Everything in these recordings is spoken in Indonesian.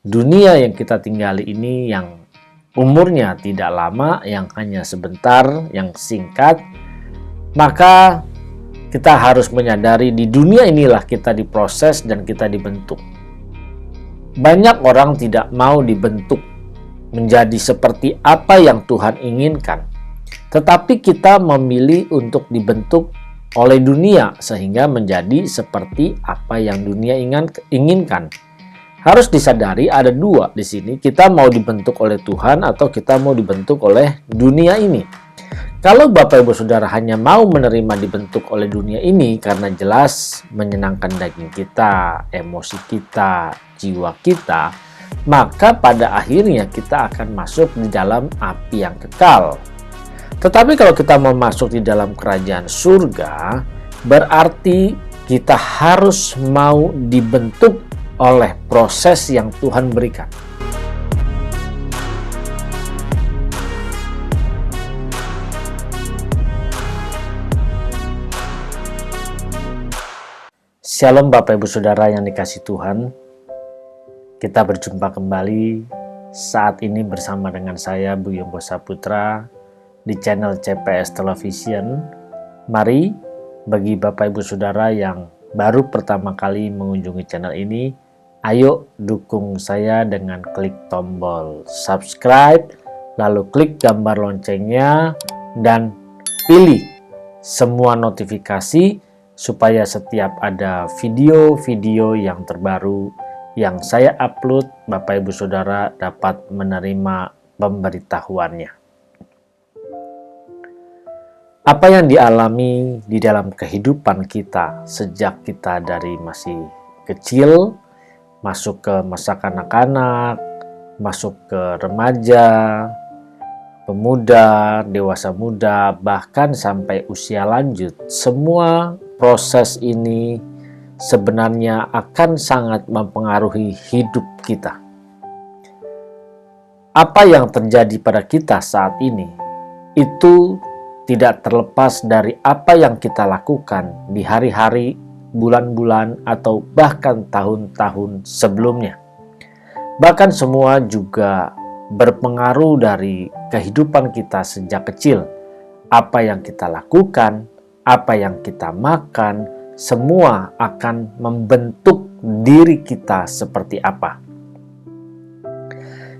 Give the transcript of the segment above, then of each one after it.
dunia yang kita tinggali ini yang umurnya tidak lama, yang hanya sebentar, yang singkat, maka kita harus menyadari di dunia inilah kita diproses dan kita dibentuk. Banyak orang tidak mau dibentuk menjadi seperti apa yang Tuhan inginkan, tetapi kita memilih untuk dibentuk oleh dunia sehingga menjadi seperti apa yang dunia inginkan. Harus disadari ada dua di sini, kita mau dibentuk oleh Tuhan atau kita mau dibentuk oleh dunia ini. Kalau Bapak Ibu Saudara hanya mau menerima dibentuk oleh dunia ini karena jelas menyenangkan daging kita, emosi kita, jiwa kita, maka pada akhirnya kita akan masuk di dalam api yang kekal. Tetapi kalau kita mau masuk di dalam kerajaan surga, berarti kita harus mau dibentuk oleh proses yang Tuhan berikan. Shalom Bapak Ibu Saudara yang dikasihi Tuhan. Kita berjumpa kembali saat ini bersama dengan saya Bu Yongko Saputra di channel CPS Television. Mari bagi Bapak Ibu Saudara yang baru pertama kali mengunjungi channel ini, ayo dukung saya dengan klik tombol subscribe, lalu klik gambar loncengnya dan pilih semua notifikasi supaya setiap ada video-video yang terbaru yang saya upload, Bapak Ibu Saudara dapat menerima pemberitahuannya. Apa yang dialami di dalam kehidupan kita sejak kita dari masih kecil, masuk ke masa kanak-kanak, masuk ke remaja, pemuda, dewasa muda, bahkan sampai usia lanjut, semua proses ini sebenarnya akan sangat mempengaruhi hidup kita. Apa yang terjadi pada kita saat ini itu tidak terlepas dari apa yang kita lakukan di hari-hari, bulan-bulan, atau bahkan tahun-tahun sebelumnya. Bahkan semua juga berpengaruh dari kehidupan kita sejak kecil. Apa yang kita lakukan, apa yang kita makan, semua akan membentuk diri kita seperti apa.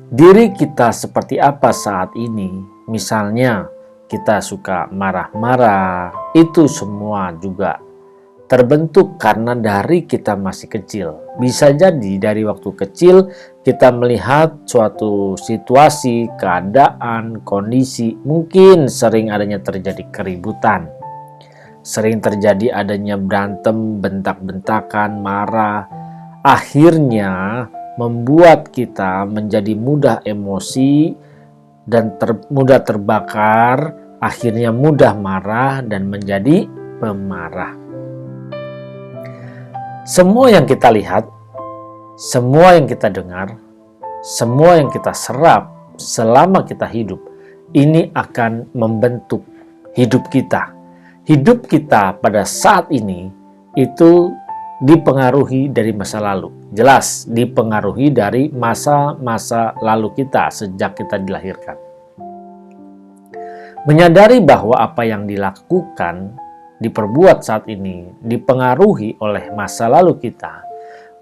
Diri kita seperti apa saat ini, misalnya kita suka marah-marah, itu semua juga terbentuk karena dari kita masih kecil. Bisa jadi dari waktu kecil kita melihat suatu situasi, keadaan, kondisi, mungkin sering adanya terjadi keributan. Sering terjadi adanya berantem, bentak-bentakan, marah. Akhirnya membuat kita menjadi mudah emosi dan mudah terbakar, akhirnya mudah marah dan menjadi pemarah. Semua yang kita lihat, semua yang kita dengar, semua yang kita serap selama kita hidup, ini akan membentuk hidup kita. Hidup kita pada saat ini itu dipengaruhi dari masa lalu. Jelas dipengaruhi dari masa-masa lalu kita sejak kita dilahirkan. Menyadari bahwa apa yang dilakukan, diperbuat saat ini dipengaruhi oleh masa lalu kita,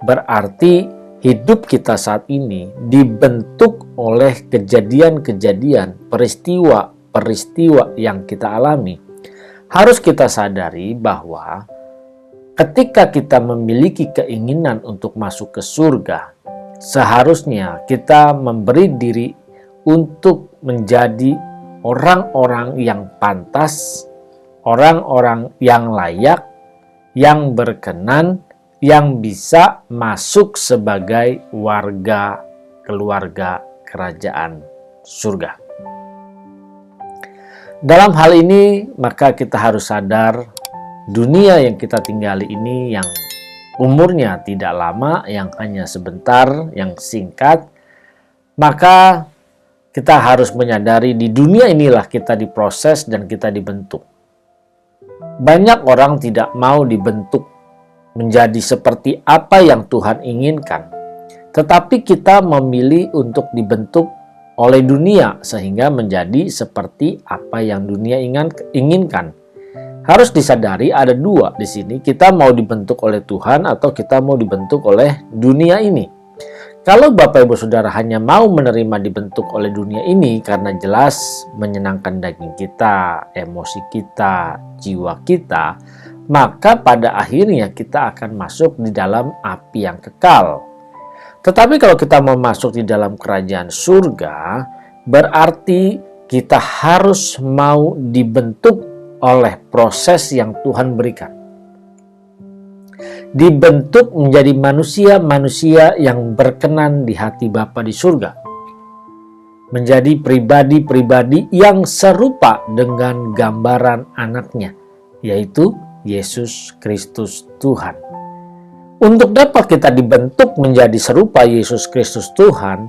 berarti hidup kita saat ini dibentuk oleh kejadian-kejadian, peristiwa-peristiwa yang kita alami. Harus kita sadari bahwa ketika kita memiliki keinginan untuk masuk ke surga, seharusnya kita memberi diri untuk menjadi orang-orang yang pantas, orang-orang yang layak, yang berkenan, yang bisa masuk sebagai warga keluarga kerajaan surga. Dalam hal ini, maka kita harus sadar dunia yang kita tinggali ini yang umurnya tidak lama, yang hanya sebentar, yang singkat, maka kita harus menyadari di dunia inilah kita diproses dan kita dibentuk. Banyak orang tidak mau dibentuk menjadi seperti apa yang Tuhan inginkan, tetapi kita memilih untuk dibentuk oleh dunia sehingga menjadi seperti apa yang dunia inginkan. Harus disadari ada dua di sini, kita mau dibentuk oleh Tuhan atau kita mau dibentuk oleh dunia ini. Kalau Bapak Ibu Saudara hanya mau menerima dibentuk oleh dunia ini karena jelas menyenangkan daging kita, emosi kita, jiwa kita, maka pada akhirnya kita akan masuk di dalam api yang kekal. Tetapi kalau kita mau masuk di dalam kerajaan surga, berarti kita harus mau dibentuk oleh proses yang Tuhan berikan. Dibentuk menjadi manusia-manusia yang berkenan di hati Bapa di surga. Menjadi pribadi-pribadi yang serupa dengan gambaran anaknya, yaitu Yesus Kristus Tuhan. Untuk dapat kita dibentuk menjadi serupa Yesus Kristus Tuhan,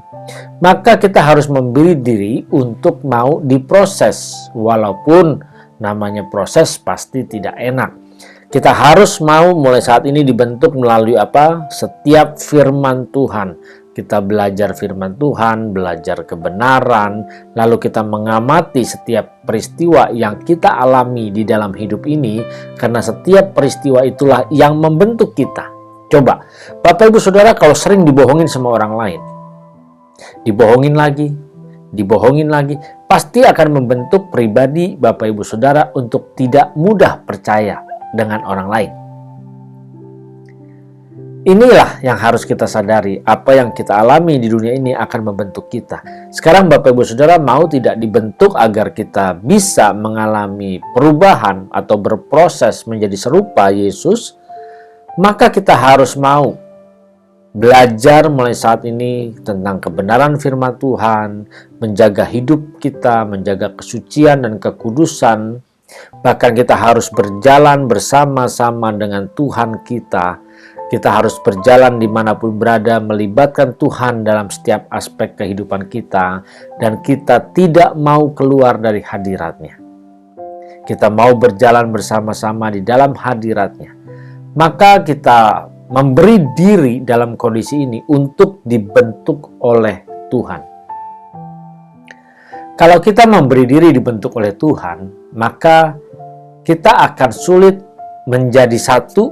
maka kita harus memberi diri untuk mau diproses, walaupun namanya proses pasti tidak enak. Kita harus mau mulai saat ini dibentuk melalui apa? Setiap firman Tuhan. Kita belajar firman Tuhan, belajar kebenaran, lalu kita mengamati setiap peristiwa yang kita alami di dalam hidup ini, karena setiap peristiwa itulah yang membentuk kita. Coba, Bapak Ibu Saudara kalau sering dibohongin sama orang lain, dibohongin lagi, pasti akan membentuk pribadi Bapak Ibu Saudara untuk tidak mudah percaya dengan orang lain. Inilah yang harus kita sadari, apa yang kita alami di dunia ini akan membentuk kita. Sekarang Bapak Ibu Saudara mau tidak dibentuk agar kita bisa mengalami perubahan atau berproses menjadi serupa Yesus, maka kita harus mau belajar mulai saat ini tentang kebenaran firman Tuhan, menjaga hidup kita, menjaga kesucian dan kekudusan. Bahkan kita harus berjalan bersama-sama dengan Tuhan kita. Kita harus berjalan dimanapun berada, melibatkan Tuhan dalam setiap aspek kehidupan kita. Dan kita tidak mau keluar dari hadirat-Nya. Kita mau berjalan bersama-sama di dalam hadirat-Nya. Maka kita memberi diri dalam kondisi ini untuk dibentuk oleh Tuhan. Kalau kita memberi diri dibentuk oleh Tuhan, maka kita akan sulit menjadi satu,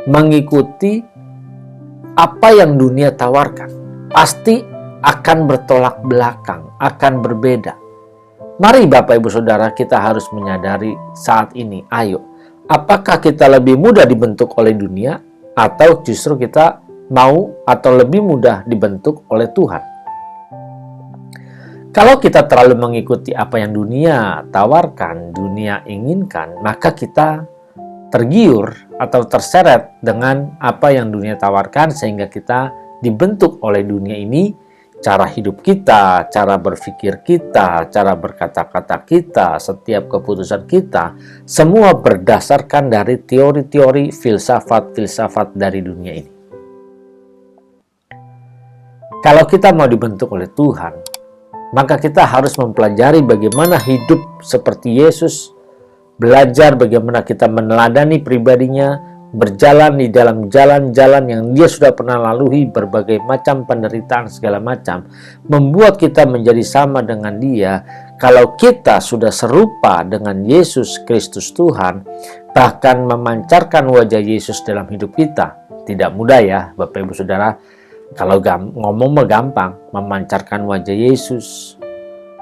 mengikuti apa yang dunia tawarkan. Pasti akan bertolak belakang, akan berbeda. Mari Bapak Ibu Saudara, kita harus menyadari saat ini, ayo, apakah kita lebih mudah dibentuk oleh dunia atau justru kita mau atau lebih mudah dibentuk oleh Tuhan? Kalau kita terlalu mengikuti apa yang dunia tawarkan, dunia inginkan, maka kita tergiur atau terseret dengan apa yang dunia tawarkan sehingga kita dibentuk oleh dunia ini. Cara hidup kita, cara berpikir kita, cara berkata-kata kita, setiap keputusan kita, semua berdasarkan dari teori-teori filsafat-filsafat dari dunia ini. Kalau kita mau dibentuk oleh Tuhan, maka kita harus mempelajari bagaimana hidup seperti Yesus, belajar bagaimana kita meneladani pribadinya, berjalan di dalam jalan-jalan yang dia sudah pernah lalui, berbagai macam penderitaan segala macam, membuat kita menjadi sama dengan dia. Kalau kita sudah serupa dengan Yesus Kristus Tuhan, bahkan memancarkan wajah Yesus dalam hidup kita. Tidak mudah ya Bapak Ibu Saudara, kalau ngomong mah gampang, memancarkan wajah Yesus,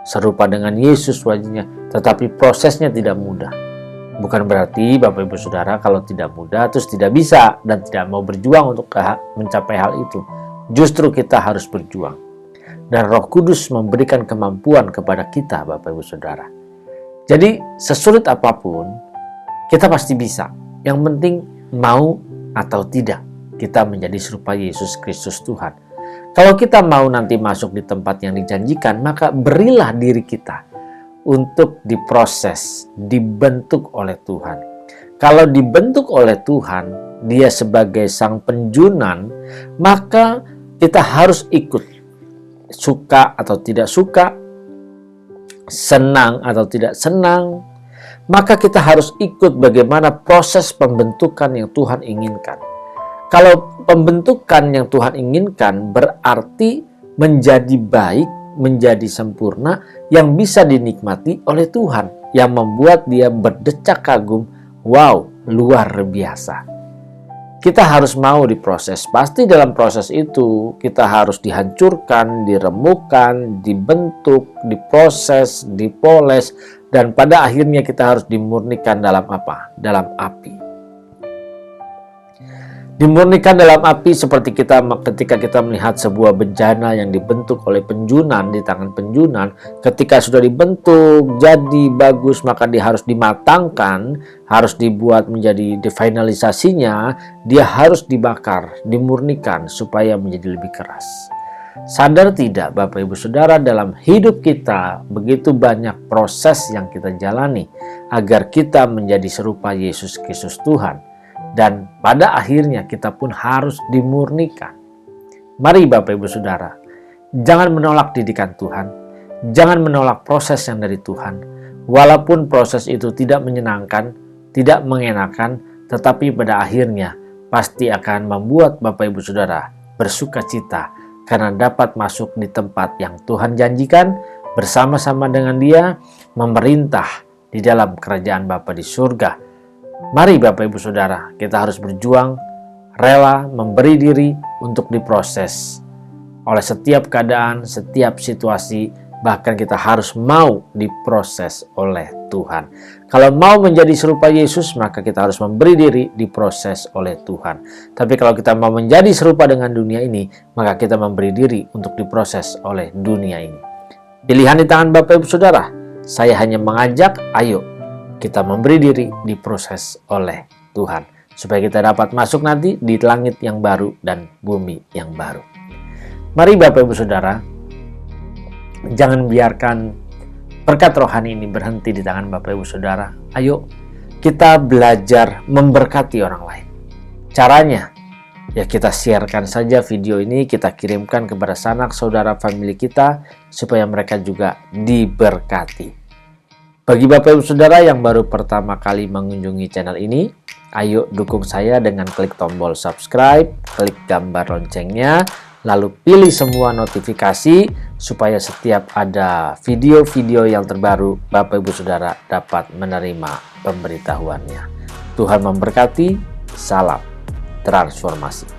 serupa dengan Yesus wajahnya, tetapi prosesnya tidak mudah. Bukan berarti Bapak Ibu Saudara kalau tidak mudah terus tidak bisa dan tidak mau berjuang untuk mencapai hal itu. Justru kita harus berjuang. Dan Roh Kudus memberikan kemampuan kepada kita Bapak Ibu Saudara. Jadi sesulit apapun kita pasti bisa. Yang penting mau atau tidak kita menjadi serupa Yesus Kristus Tuhan. Kalau kita mau nanti masuk di tempat yang dijanjikan, maka berilah diri kita untuk diproses, dibentuk oleh Tuhan. Kalau dibentuk oleh Tuhan, Dia sebagai sang penjunan, maka kita harus ikut. Suka atau tidak suka, senang atau tidak senang, maka kita harus ikut bagaimana proses pembentukan yang Tuhan inginkan. Kalau pembentukan yang Tuhan inginkan berarti menjadi baik, menjadi sempurna, yang bisa dinikmati oleh Tuhan, yang membuat dia berdecak kagum, wow, luar biasa. Kita harus mau diproses. Pasti dalam proses itu kita harus dihancurkan, diremukkan, dibentuk, diproses, dipoles, dan pada akhirnya kita harus dimurnikan dalam apa? Dalam api. Dimurnikan dalam api seperti ketika kita melihat sebuah bencana yang dibentuk oleh penjunan di tangan penjunan. Ketika sudah dibentuk jadi bagus, maka dia harus dimatangkan, harus dibuat menjadi definalisasinya, dia harus dibakar, dimurnikan supaya menjadi lebih keras. Sadar tidak Bapak Ibu Saudara, dalam hidup kita begitu banyak proses yang kita jalani agar kita menjadi serupa Yesus Kristus Tuhan. Dan pada akhirnya kita pun harus dimurnikan. Mari Bapak Ibu Saudara, jangan menolak didikan Tuhan, jangan menolak proses yang dari Tuhan. Walaupun proses itu tidak menyenangkan, tidak mengenakan, tetapi pada akhirnya pasti akan membuat Bapak Ibu Saudara bersuka cita karena dapat masuk di tempat yang Tuhan janjikan bersama-sama dengan Dia memerintah di dalam kerajaan Bapa di surga. Mari Bapak Ibu Saudara, kita harus berjuang, rela memberi diri untuk diproses oleh setiap keadaan, setiap situasi, bahkan kita harus mau diproses oleh Tuhan. Kalau mau menjadi serupa Yesus, maka kita harus memberi diri diproses oleh Tuhan. Tapi kalau kita mau menjadi serupa dengan dunia ini, maka kita memberi diri untuk diproses oleh dunia ini. Pilihan di tangan Bapak Ibu Saudara. Saya hanya mengajak, ayo kita memberi diri diproses oleh Tuhan, supaya kita dapat masuk nanti di langit yang baru dan bumi yang baru. Mari Bapak Ibu Saudara, jangan biarkan berkat rohani ini berhenti di tangan Bapak Ibu Saudara. Ayo kita belajar memberkati orang lain. Caranya, ya kita sharekan saja video ini, kita kirimkan kepada sanak saudara famili kita, supaya mereka juga diberkati. Bagi Bapak Ibu Saudara yang baru pertama kali mengunjungi channel ini, ayo dukung saya dengan klik tombol subscribe, klik gambar loncengnya, lalu pilih semua notifikasi supaya setiap ada video-video yang terbaru, Bapak Ibu Saudara dapat menerima pemberitahuannya. Tuhan memberkati, salam transformasi.